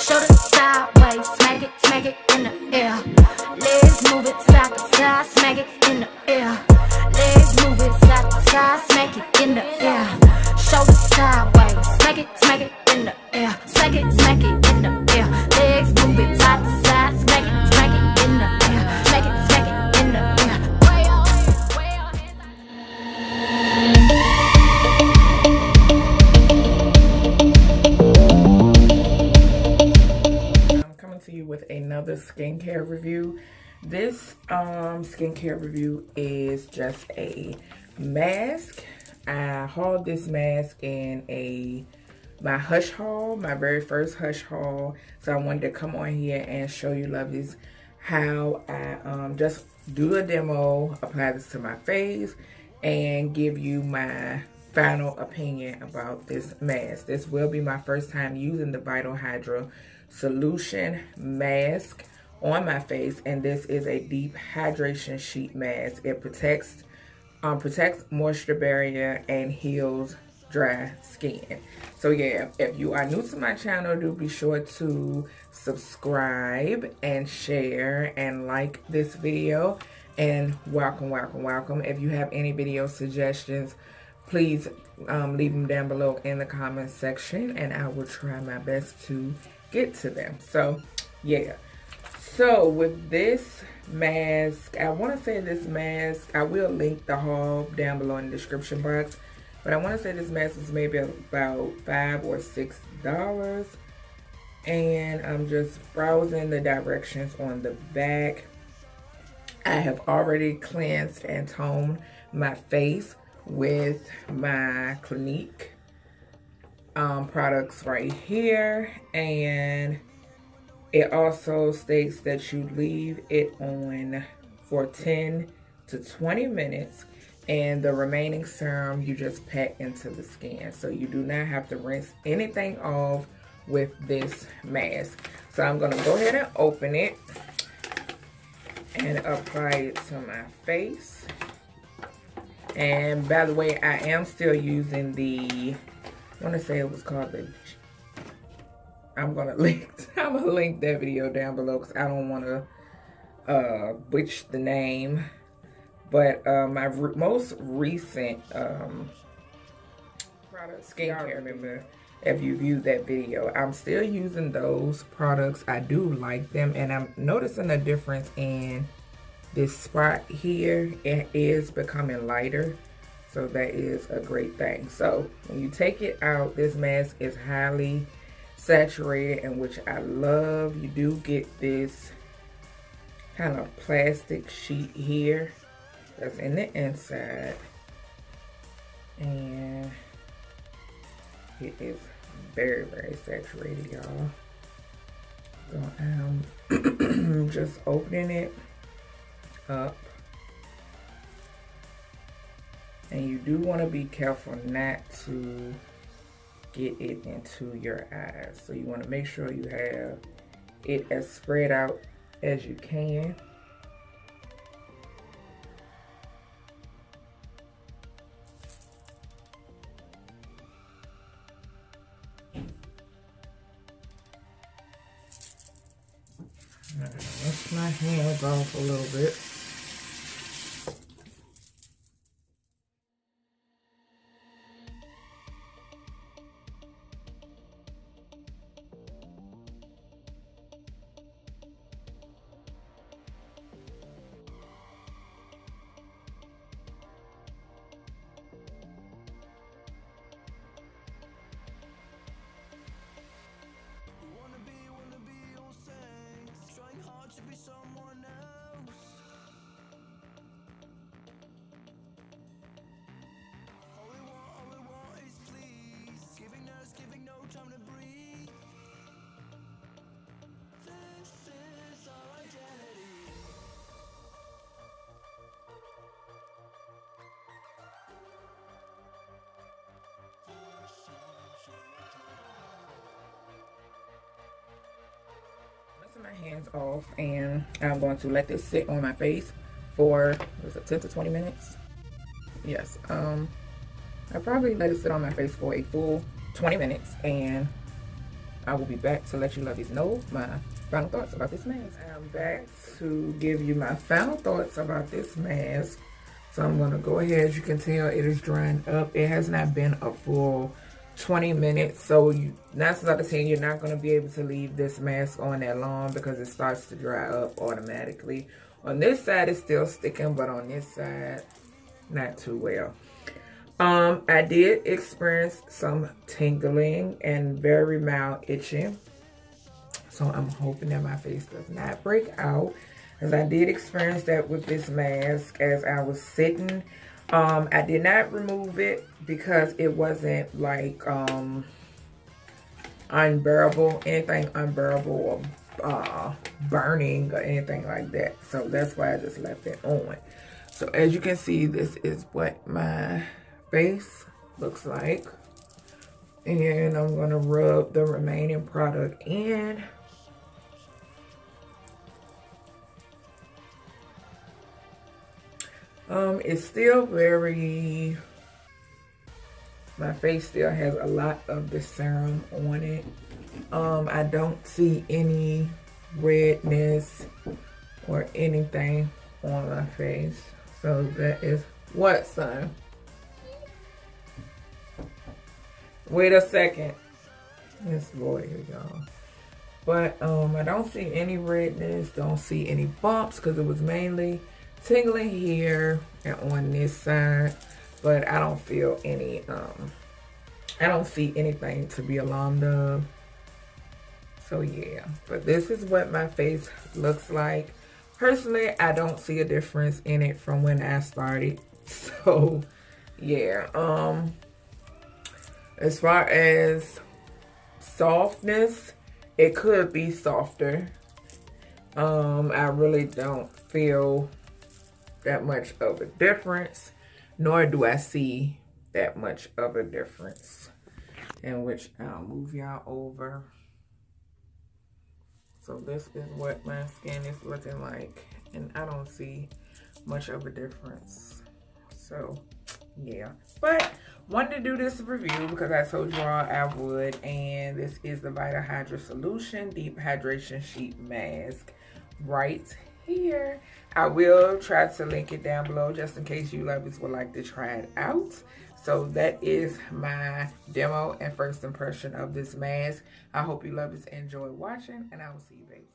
Shoulder sideways, smack it in the air. Legs move it side to side, smack it in the air. Legs move it side to side, smack it in the air. Shoulder sideways, smack it in the air. Smack it in the air. Legs move it side to side, smack it in the air. Smack it in the air. To you with another skincare review. This skincare review is just a mask. I hauled this mask in my Hush haul, my very first Hush haul. So I wanted to come on here and show you lovelies how I just do a demo, apply this to my face, and give you my final opinion about this mask. This will be my first time using the Vital Hydra solution mask on my face, and this is a deep hydration sheet mask. It protects moisture barrier and heals dry skin. So yeah, if you are new to my channel, do be sure to subscribe and share and like this video, and welcome. If you have any video suggestions, please leave them down below in the comment section, and I will try my best to get to them. So yeah, so with this mask, I want to say this mask, I will link the haul down below in the description box, but I want to say this mask is maybe about $5 or $6, and I'm just browsing the directions on the back. I have already cleansed and toned my face with my Clinique products right here, and it also states that you leave it on for 10 to 20 minutes, and the remaining serum you just pack into the skin, so you do not have to rinse anything off with this mask. So I'm gonna go ahead and open it and apply it to my face. And by the way, I am still using the, I want to say it was called the, I'm gonna link that video down below because I don't want to butcher the name. But my most recent product skincare, remember if you viewed that video, I'm still using those products. I do like them, and I'm noticing a difference in this spot here. It is becoming lighter. So that is a great thing. So when you take it out, this mask is highly saturated, and which I love. You do get this kind of plastic sheet here that's in the inside, and it is very saturated, y'all. So I'm just opening it up. And you do want to be careful not to get it into your eyes. So you want to make sure you have it as spread out as you can. Wash my hands off a little bit. My hands off, and I'm going to let this sit on my face for 10 to 20 minutes. Yes, I probably let it sit on my face for a full 20 minutes, and I will be back to let you lovies know my final thoughts about this mask. I'm back to give you my final thoughts about this mask. So I'm going to go ahead. As you can tell, it is drying up. It has not been a full 20 minutes. So 9 times out of 10, you're not going to be able to leave this mask on that long because it starts to dry up automatically. On this side, it's still sticking, but on this side, not too well. I did experience some tingling and very mild itching. So I'm hoping that my face does not break out, as I did experience that with this mask as I was sitting. I did not remove it because it wasn't like unbearable, anything unbearable or burning or anything like that. So that's why I just left it on. So as you can see, this is what my face looks like. And I'm going to rub the remaining product in. It's still very, my face still has a lot of the serum on it. I don't see any redness or anything on my face. So that is what, son? Wait a second. This boy here, y'all. But I don't see any redness, don't see any bumps because it was mainly tingling here and on this side, but I don't feel any I don't see anything to be alarmed of. So yeah, but this is what my face looks like. Personally, I don't see a difference in it from when I started. So yeah, as far as softness, it could be softer. I really don't feel that much of a difference, nor do I see that much of a difference, in which I'll move y'all over. So this is what my skin is looking like, and I don't see much of a difference. So yeah, but wanted to do this review because I told you all I would, and this is the Vita Hydra Solution Deep Hydration Sheet Mask right here. I will try to link it down below just in case you lovers would like to try it out. So that is my demo and first impression of this mask. I hope you lovers enjoy watching, and I will see you, baby.